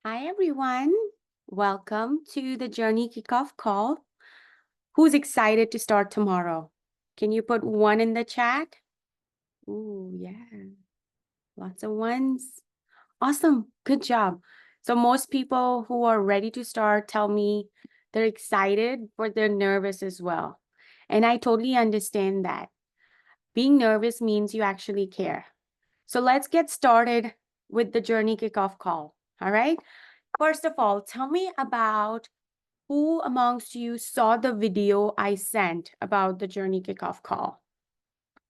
Hi, everyone. Welcome to the Journey Kickoff call. Who's excited to start tomorrow? Can you put one in the chat? Ooh, yeah. Lots of ones. Awesome. Good job. So most people who are ready to start tell me they're excited, but they're nervous as well. And I totally understand that. Being nervous means you actually care. So let's get started with the Journey Kickoff call. All right. First of all, tell me about who amongst you saw the video I sent about the Journey Kickoff call.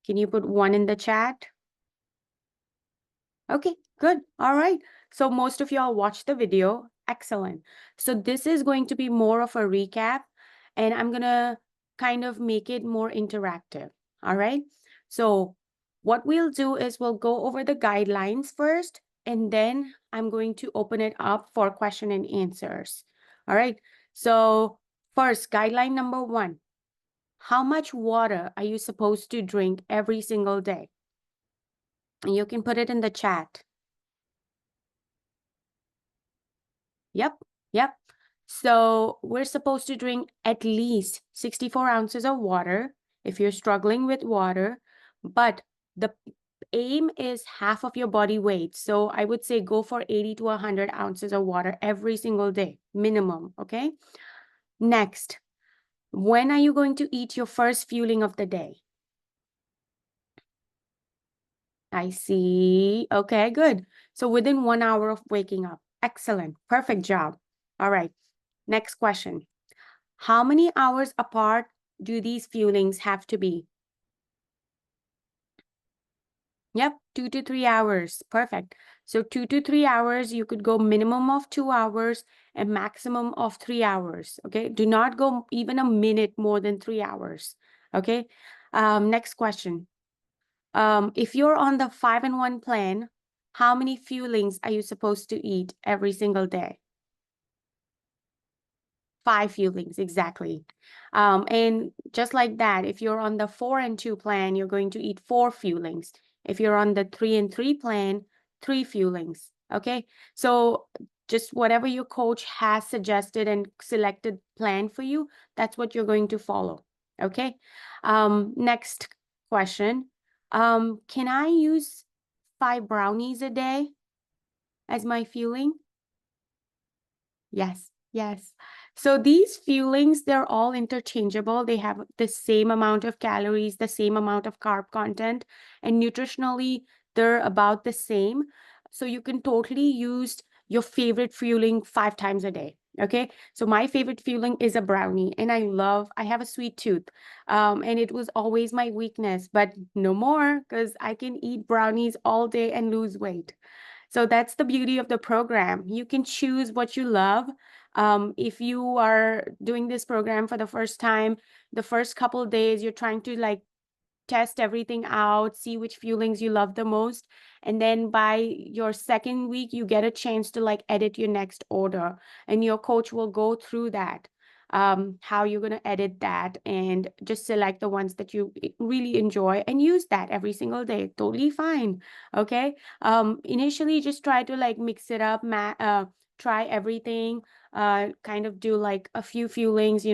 Can you put one in the chat? Okay, good. All right. So most of y'all watched the video. Excellent. So this is going to be more of a recap, and I'm going to kind of make it more interactive. All right. So what we'll do is we'll go over the guidelines first, and then I'm going to open it up for question and answers. All right. So first, guideline number 1. How much water are you supposed to drink every single day? And you can put it in the chat. Yep, yep. So we're supposed to drink at least 64 ounces of water if you're struggling with water, but the aim is half of your body weight. So I would say go for 80 to 100 ounces of water every single day, minimum, okay? Next, when are you going to eat your first fueling of the day? I see. Okay, good. So within 1 hour of waking up. Excellent. Perfect job. All right. Next question. How many hours apart do these fuelings have to be? Yep, 2 to 3 hours. Perfect. So 2 to 3 hours, you could go minimum of 2 hours and maximum of 3 hours. Okay. Do not go even a minute more than 3 hours. Okay. Next question. If you're on the 5-in-1 plan, how many fuelings are you supposed to eat every single day? 5 fuelings, exactly. And just like that, if you're on the 4-in-2 plan, you're going to eat 4 fuelings. If you're on the 3-in-3 plan, 3 fuelings. Okay, so just whatever your coach has suggested and selected plan for you, that's what you're going to follow. Okay. Next question. Can I use 5 brownies a day as my fueling? Yes, yes. So these fuelings, they're all interchangeable. They have the same amount of calories, the same amount of carb content, and nutritionally, they're about the same. So you can totally use your favorite fueling 5 times a day. Okay, so my favorite fueling is a brownie, and I have a sweet tooth, and it was always my weakness, but no more because I can eat brownies all day and lose weight. So that's the beauty of the program. You can choose what you love. If you are doing this program for the first time, the first couple of days, you're trying to like test everything out, see which fuelings you love the most. And then by your second week, you get a chance to like edit your next order. And your coach will go through that, how you're going to edit that and just select the ones that you really enjoy and use that every single day. Totally fine. Okay. Initially, just try to like mix it up, try everything, kind of do like a few fuelings,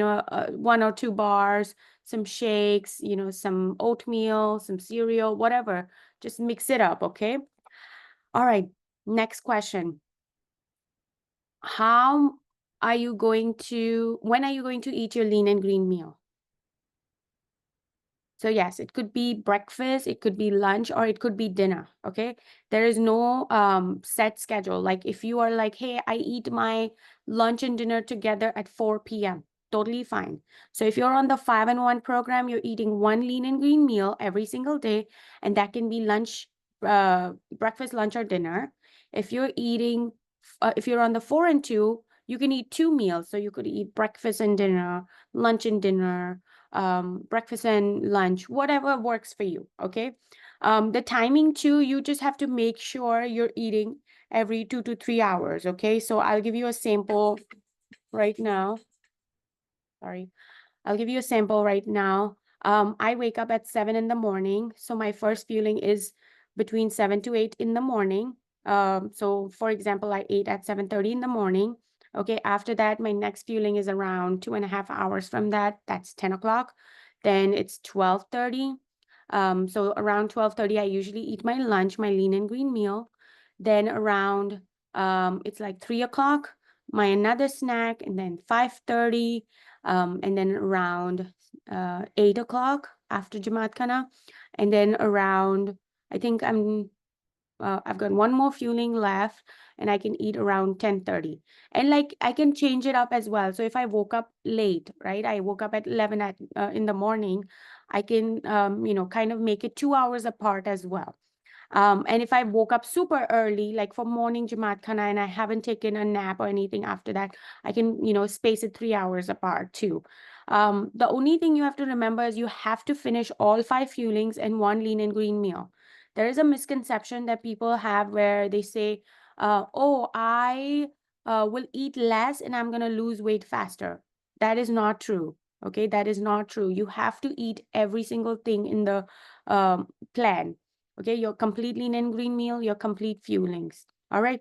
1 or 2 bars, some shakes, some oatmeal, some cereal, whatever. Just mix it up, okay? All right, next question. When are you going to eat your lean and green meal? So yes, it could be breakfast, it could be lunch, or it could be dinner, okay? There is no set schedule. Like if you are like, hey, I eat my lunch and dinner together at 4 p.m., totally fine. So if you're on the 5-in-1 program, you're eating 1 lean and green meal every single day, and that can be lunch, breakfast, lunch, or dinner. If you're on the 4-in-2, you can eat 2 meals. So you could eat breakfast and dinner, lunch and dinner, breakfast and lunch, whatever works for you. Okay. The timing too, you just have to make sure you're eating every 2 to 3 hours. Okay. So I'll give you a sample right now. Sorry. I'll give you a sample right now. I wake up at 7 in the morning. So my first fueling is between 7 to 8 in the morning. So for example, I ate at 7:30 in the morning. Okay, after that, my next fueling is around 2.5 hours from that. That's 10 o'clock. Then it's 12:30. So around 12:30, I usually eat my lunch, my lean and green meal. Then around it's like 3 o'clock, my another snack, and then 5:30, and then around 8 o'clock after Jamaat Khana, and then around I think I've got one more fueling left and I can eat around 10:30. And like I can change it up as well. So if I woke up late, right? I woke up at 11 in the morning, I can kind of make it 2 hours apart as well. And if I woke up super early, like for morning Jamaat Khana, and I haven't taken a nap or anything after that, I can, space it 3 hours apart too. The only thing you have to remember is you have to finish all 5 fuelings and one lean and green meal. There is a misconception that people have where they say, oh, I will eat less and I'm going to lose weight faster. That is not true. Okay, that is not true. You have to eat every single thing in the plan. Okay, your complete lean and green meal, your complete fuelings. All right,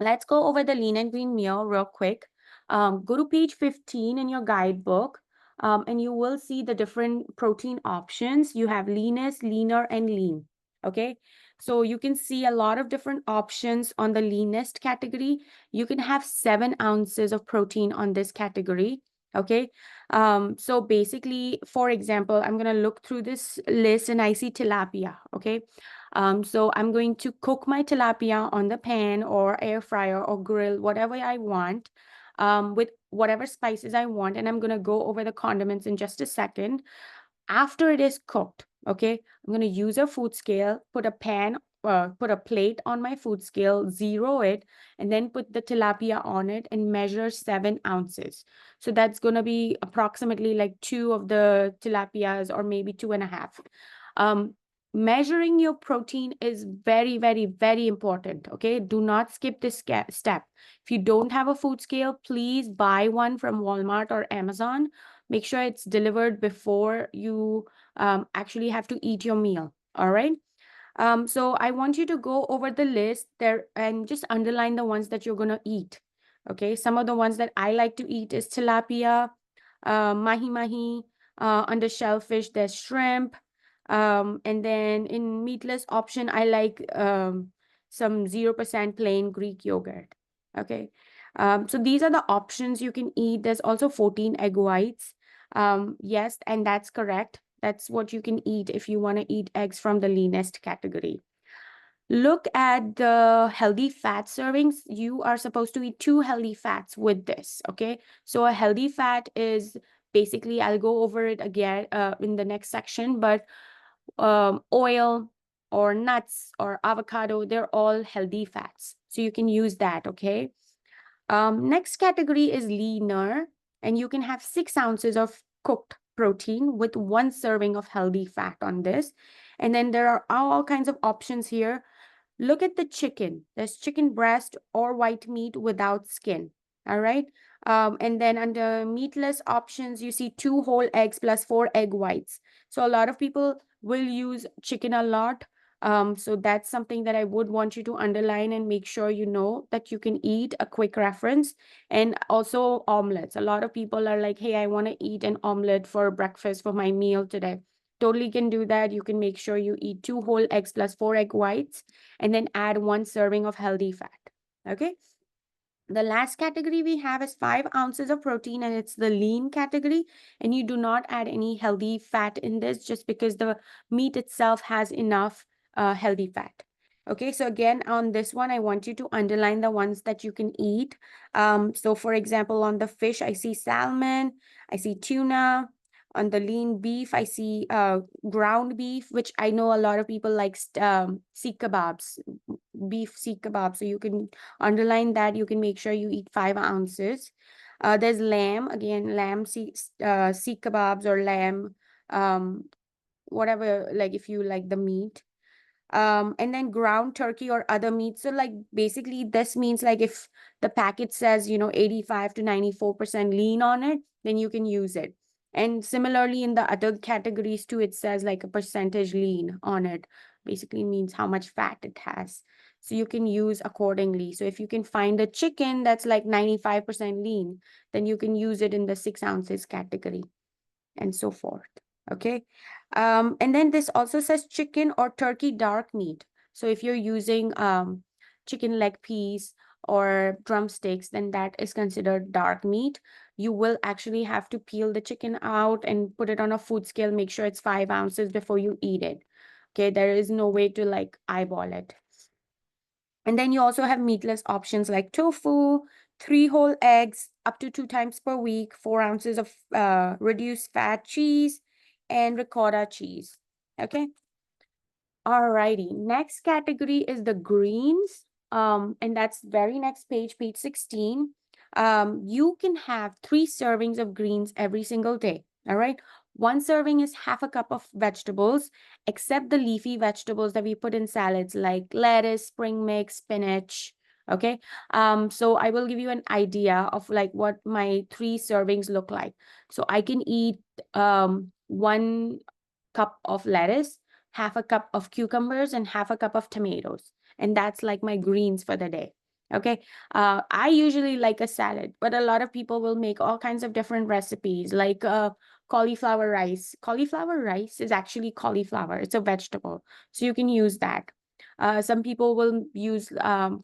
let's go over the lean and green meal real quick. Go to page 15 in your guidebook, and you will see the different protein options. You have leanest, leaner, and lean. Okay, so you can see a lot of different options on the leanest category. You can have 7 ounces of protein on this category. Okay, so basically, for example, I'm going to look through this list and I see tilapia. Okay, so I'm going to cook my tilapia on the pan or air fryer or grill, whatever I want, with whatever spices I want. And I'm going to go over the condiments in just a second. After it is cooked, okay, I'm going to use a food scale, put a plate on my food scale, zero it, and then put the tilapia on it and measure 7 ounces. So that's going to be approximately like 2 of the tilapias or maybe 2.5. Measuring your protein is very, very, very important. Okay, do not skip this step. If you don't have a food scale, please buy one from Walmart or Amazon. Make sure it's delivered before you actually have to eat your meal. All right. So I want you to go over the list there and just underline the ones that you're going to eat. Okay. Some of the ones that I like to eat is tilapia, mahi mahi. Under shellfish, there's shrimp. And then in meatless option, I like some 0% plain Greek yogurt. Okay. So these are the options you can eat. There's also 14 egg whites. Yes, and that's correct. That's what you can eat if you want to eat eggs from the leanest category. Look at the healthy fat servings. You are supposed to eat 2 healthy fats with this, okay? So a healthy fat is basically, I'll go over it again in the next section, but oil or nuts or avocado, they're all healthy fats. So you can use that, okay? Next category is leaner, and you can have 6 ounces of cooked protein with 1 serving of healthy fat on this. And then there are all kinds of options here. Look at the chicken. There's chicken breast or white meat without skin. All right. And then under meatless options, you see 2 whole eggs plus 4 egg whites. So a lot of people will use chicken a lot. So that's something that I would want you to underline and make sure you know that you can eat. A quick reference. And also omelets. A lot of people are like, hey, I want to eat an omelet for breakfast for my meal today. Totally can do that. You can make sure you eat 2 whole eggs plus 4 egg whites and then add 1 serving of healthy fat. Okay. The last category we have is 5 ounces of protein, and it's the lean category. And you do not add any healthy fat in this just because the meat itself has enough healthy fat. Okay, so again, on this one, I want you to underline the ones that you can eat. So for example, on the fish, I see salmon, I see tuna. On the lean beef, I see ground beef, which I know a lot of people like seekh kebabs, beef seekh kebab. So you can underline that. You can make sure you eat 5 ounces. There's lamb, again, lamb seekh kebabs or lamb, whatever, like if you like the meat. And then ground turkey or other meat. So like basically this means like if the packet says, 85 to 94% lean on it, then you can use it. And similarly in the other categories too, it says like a percentage lean on it. Basically means how much fat it has. So you can use accordingly. So if you can find a chicken that's like 95% lean, then you can use it in the 6 ounces category and so forth. Okay. And then this also says chicken or turkey dark meat. So if you're using chicken leg piece or drumsticks, then that is considered dark meat. You will actually have to peel the chicken out and put it on a food scale. Make sure it's 5 ounces before you eat it. Okay. There is no way to like eyeball it. And then you also have meatless options like tofu, 3 whole eggs, up to 2 times per week, 4 ounces of reduced fat cheese, and ricotta cheese. Okay. Alrighty. Next category is the greens. And that's very next page, page 16. You can have 3 servings of greens every single day. All right. 1 serving is half a cup of vegetables, except the leafy vegetables that we put in salads like lettuce, spring mix, spinach. Okay. So I will give you an idea of like what my 3 servings look like. So I can eat 1 cup of lettuce, half a cup of cucumbers, and half a cup of tomatoes. And that's like my greens for the day. Okay. I usually like a salad, but a lot of people will make all kinds of different recipes like cauliflower rice. Cauliflower rice is actually cauliflower. It's a vegetable. So you can use that. Some people will use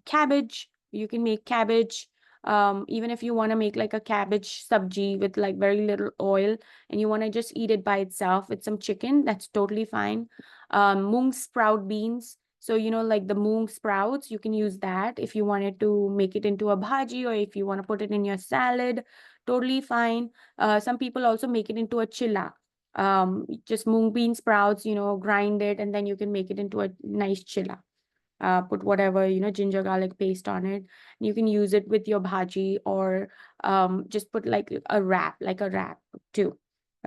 cabbage. You can make cabbage. Even if you want to make like a cabbage sabji with like very little oil and you want to just eat it by itself with some chicken, that's totally fine. Mung sprout beans. So, you know, like the mung sprouts, you can use that if you wanted to make it into a bhaji or if you want to put it in your salad, totally fine. Some people also make it into a chilla. Just mung bean sprouts, you know, grind it and then you can make it into a nice chilla. Put whatever, you know, ginger garlic paste on it. You can use it with your bhaji or just put like a wrap too.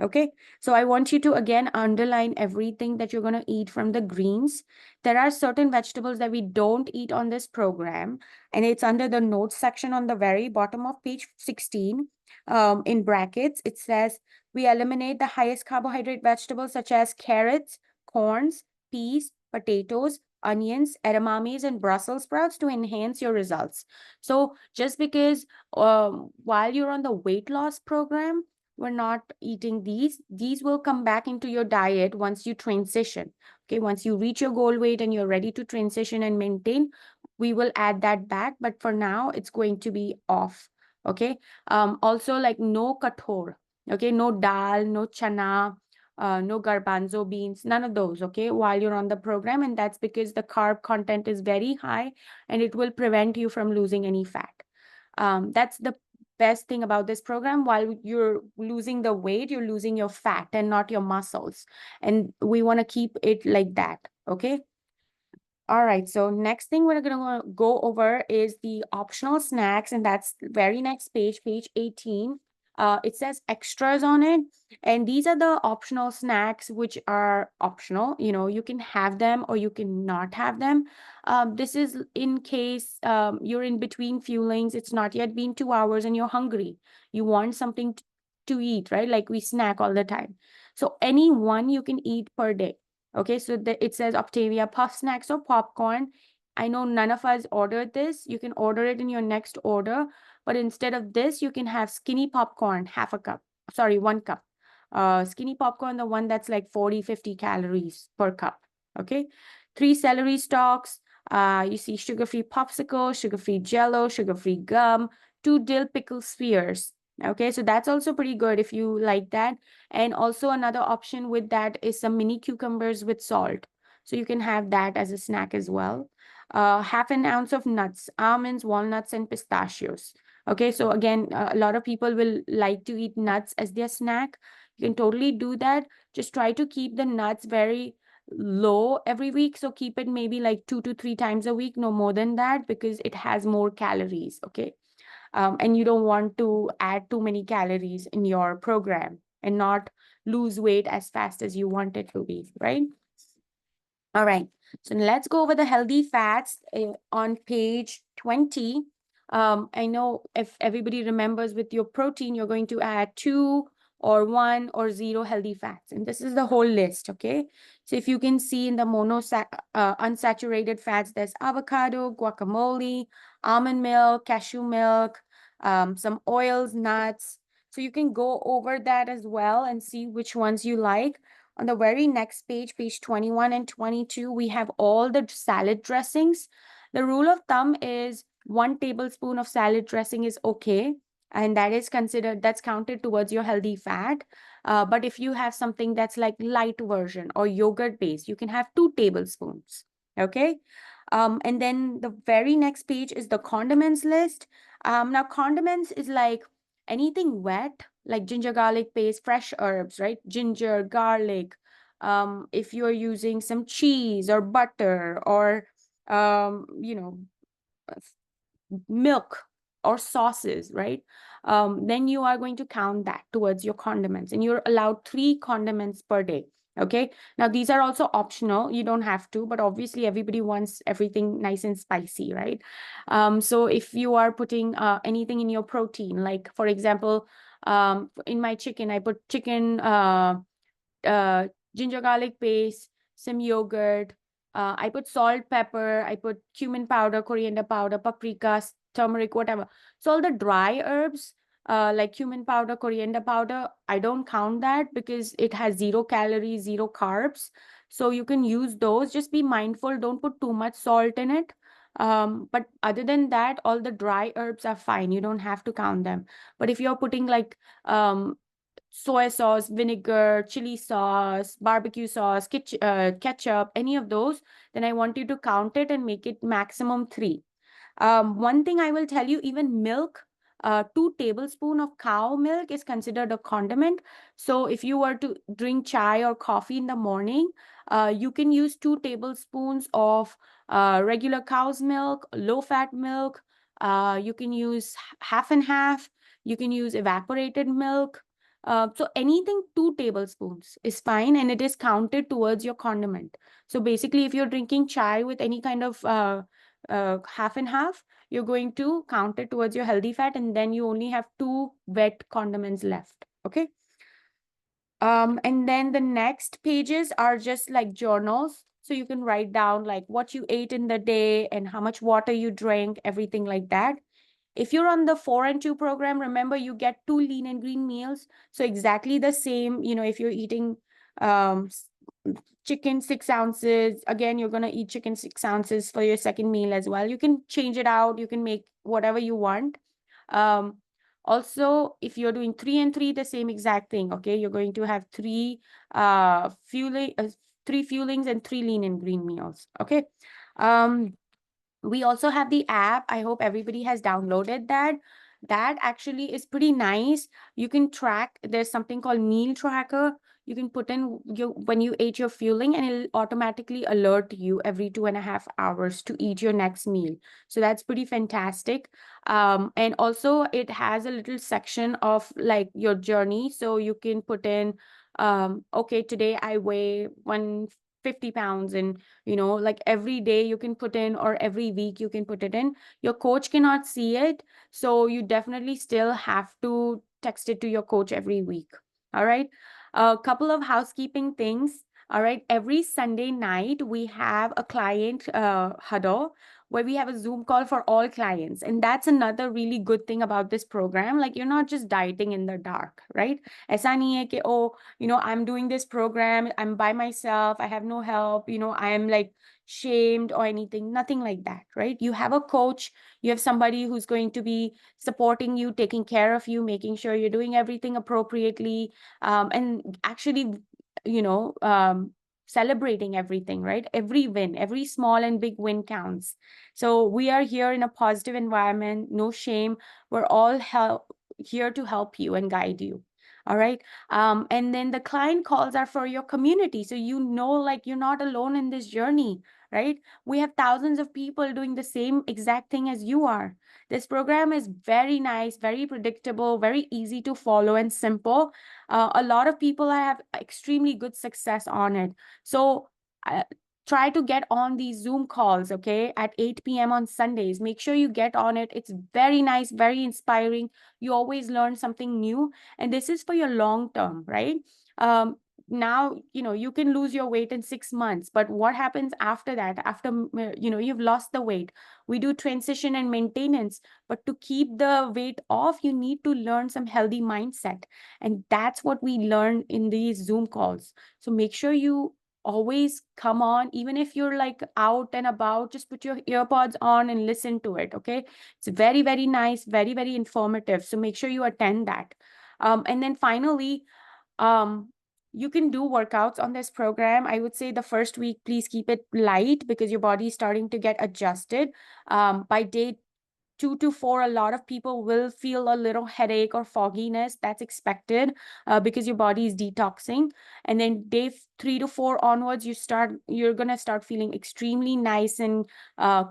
Okay, so I want you to again underline everything that you're going to eat from the greens. There are certain vegetables that we don't eat on this program, and it's under the notes section on the very bottom of page 16. In brackets, it says we eliminate the highest carbohydrate vegetables such as carrots, corns, peas, potatoes, onions, edamames, and Brussels sprouts to enhance your results. So just because while you're on the weight loss program, we're not eating these will come back into your diet once you transition. Okay, once you reach your goal weight and you're ready to transition and maintain, we will add that back. But for now, it's going to be off. Okay. Also like no kathor. Okay, no dal, no chana, no garbanzo beans, none of those, okay, while you're on the program. And that's because the carb content is very high and it will prevent you from losing any fat. That's the best thing about this program. While you're losing the weight, you're losing your fat and not your muscles. And we want to keep it like that, okay? All right, so next thing we're going to go over is the optional snacks, and that's the very next page, page 18. It says extras on it, and these are the optional snacks which are optional. You know, you can have them or you can not have them. This is in case you're in between fuelings, it's not yet been 2 hours and you're hungry. You want something to eat, right? Like we snack all the time. So any one you can eat per day. Okay, so it says OPTAVIA puff snacks or popcorn. I know none of us ordered this. You can order it in your next order, but instead of this, you can have skinny popcorn, half a cup. Sorry, 1 cup. Skinny popcorn, the one that's like 40, 50 calories per cup. Okay, 3 celery stalks. You see sugar-free popsicle, sugar-free jello, sugar-free gum, 2 dill pickle spheres. Okay, so that's also pretty good if you like that. And also another option with that is some mini cucumbers with salt. So you can have that as a snack as well. Half an ounce of nuts, almonds, walnuts, and pistachios. Okay, so again, a lot of people will like to eat nuts as their snack. You can totally do that. Just try to keep the nuts very low every week. So keep it maybe like 2 to 3 times a week, no more than that, because it has more calories. Okay. And you don't want to add too many calories in your program and not lose weight as fast as you want it to be, right? All right, so let's go over the healthy fats on page 20. I know if everybody remembers with your protein, you're going to add 2 or 1 or 0 healthy fats. And this is the whole list, okay? So if you can see in the unsaturated fats, there's avocado, guacamole, almond milk, cashew milk, some oils, nuts. So you can go over that as well and see which ones you like. On the very next page, page 21 and 22, we have all the salad dressings. The rule of thumb is 1 tablespoon of salad dressing is okay. And that is considered, that's counted towards your healthy fat. But if you have something that's like light version or yogurt based, you can have 2 tablespoons. Okay. And then the very next page is the condiments list. Now condiments is like anything wet, like ginger garlic paste, fresh herbs, right? Ginger, garlic. If you're using some cheese or butter or you know, milk or sauces, right? Then you are going to count that towards your condiments, and you're allowed 3 condiments per day. Okay. Now, these are also optional. You don't have to, but obviously everybody wants everything nice and spicy, right? So if you are putting anything in your protein, like for example, in my chicken, I put chicken, ginger garlic paste, some yogurt. I put salt, pepper, I put cumin powder, coriander powder, paprika, turmeric, whatever. So all the dry herbs, like cumin powder, coriander powder, I don't count that because it has 0 calories, 0 carbs. So you can use those. Just be mindful, don't put too much salt in it. But other than that, all the dry herbs are fine. You don't have to count them. But if you're putting like soy sauce, vinegar, chili sauce, barbecue sauce, ketchup, any of those, then I want you to count it and make it maximum 3. One thing I will tell you, even milk, 2 tablespoons of cow milk is considered a condiment. So if you were to drink chai or coffee in the morning, you can use 2 tablespoons of regular cow's milk, low-fat milk. You can use half and half. You can use evaporated milk. So anything 2 tablespoons is fine, and it is counted towards your condiment. So basically, if you're drinking chai with any kind of half and half, you're going to count it towards your healthy fat, and then you only have 2 wet condiments left. Okay. And then the next pages are just like journals. So you can write down like what you ate in the day and how much water you drank, everything like that. If you're on the 4 and 2 program, remember you get 2 lean and green meals. So exactly the same, if you're eating um, chicken 6 ounces, again, you're going to eat chicken 6 ounces for your second meal as well. You can change it out. You can make whatever you want. Also, if you're doing 3 and 3, the same exact thing. Okay. You're going to have 3 fuelings and 3 lean and green meals. Okay. We also have the app. I hope everybody has downloaded that. That actually is pretty nice. You can track, there's something called meal tracker. You can put in when you ate your fueling, and it'll automatically alert you every 2.5 hours to eat your next meal. So that's pretty fantastic. And also it has a little section of like your journey. So you can put in, okay, today I weigh 150 pounds, and like every day you can put in, or every week you can put it in. Your coach cannot see it, so you definitely still have to text it to your coach every week. All right. A couple of housekeeping things. All right. Every Sunday night, we have a client huddle where we have a Zoom call for all clients. And that's another really good thing about this program. Like, you're not just dieting in the dark, right? Aisa nahi hai ki, oh, I'm doing this program, I'm by myself, I have no help, I am like shamed or anything, nothing like that, right? You have a coach, you have somebody who's going to be supporting you, taking care of you, making sure you're doing everything appropriately, and actually, celebrating everything, right? Every win, every small and big win counts. So we are here in a positive environment, no shame. We're all here to help you and guide you. All right. And then the client calls are for your community. So like you're not alone in this journey, right? We have thousands of people doing the same exact thing as you are. This program is very nice, very predictable, very easy to follow and simple. A lot of people have extremely good success on it. So try to get on these Zoom calls, okay, at 8 p.m. on Sundays. Make sure you get on it. It's very nice, very inspiring. You always learn something new, and this is for your long term, right? Now, you can lose your weight in 6 months, but what happens after that? After, you've lost the weight, we do transition and maintenance, but to keep the weight off, you need to learn some healthy mindset. And that's what we learn in these Zoom calls. So make sure you always come on, even if you're like out and about, just put your earpods on and listen to it. Okay. It's very, very nice, very, very informative. So make sure you attend that. And then finally, you can do workouts on this program. I would say the first week, please keep it light because your body is starting to get adjusted. By day 2 to 4, a lot of people will feel a little headache or fogginess. That's expected because your body is detoxing. And then day 3 to 4 onwards, you're gonna start feeling extremely nice and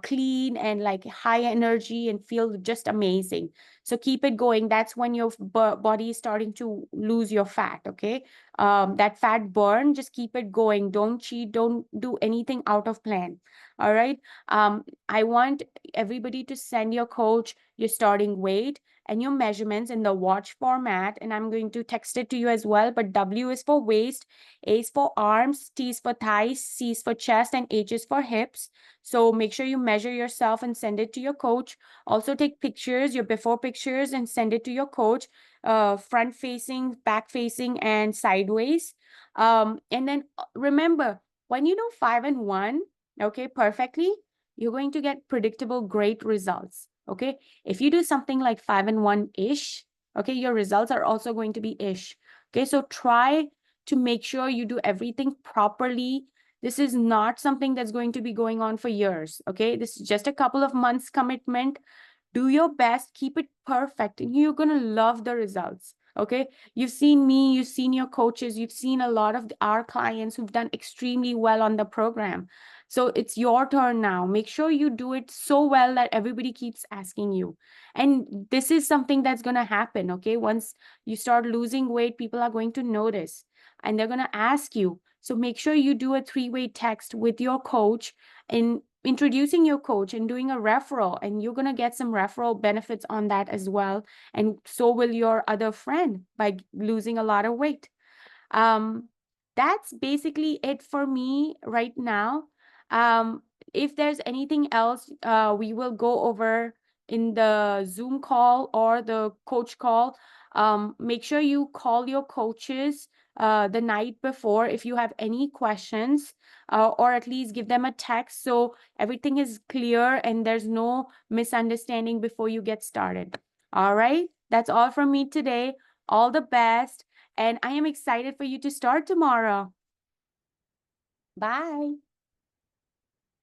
clean and like high energy and feel just amazing. So keep it going. That's when your body is starting to lose your fat. Okay, that fat burn, just keep it going. Don't cheat. Don't do anything out of plan. All right. I want everybody to send your coach your starting weight and your measurements in the watch format, and I'm going to text it to you as well. But W is for waist, A is for arms, T is for thighs, C is for chest, and H is for hips. So make sure you measure yourself and send it to your coach. Also take pictures, your before pictures, and send it to your coach, front facing, back facing, and sideways. And then remember, when you do 5 and 1, okay, perfectly, you're going to get predictable, great results. Okay. If you do something like 5 and 1-ish, okay, your results are also going to be ish. Okay. So try to make sure you do everything properly. This is not something that's going to be going on for years. Okay. This is just a couple of months commitment. Do your best, keep it perfect, and you're going to love the results. Okay. You've seen me, you've seen your coaches, you've seen a lot of our clients who've done extremely well on the program. So it's your turn now. Make sure you do it so well that everybody keeps asking you. And this is something that's going to happen. Okay. Once you start losing weight, people are going to notice and they're going to ask you. So make sure you do a 3-way text with your coach and introducing your coach and doing a referral, and you're going to get some referral benefits on that as well. And so will your other friend by losing a lot of weight. That's basically it for me right now. If there's anything else, we will go over in the Zoom call or the coach call. Make sure you call your coaches the night before if you have any questions, or at least give them a text so everything is clear and there's no misunderstanding before you get started. All right, that's all from me today. All the best, and I am excited for you to start tomorrow. Bye.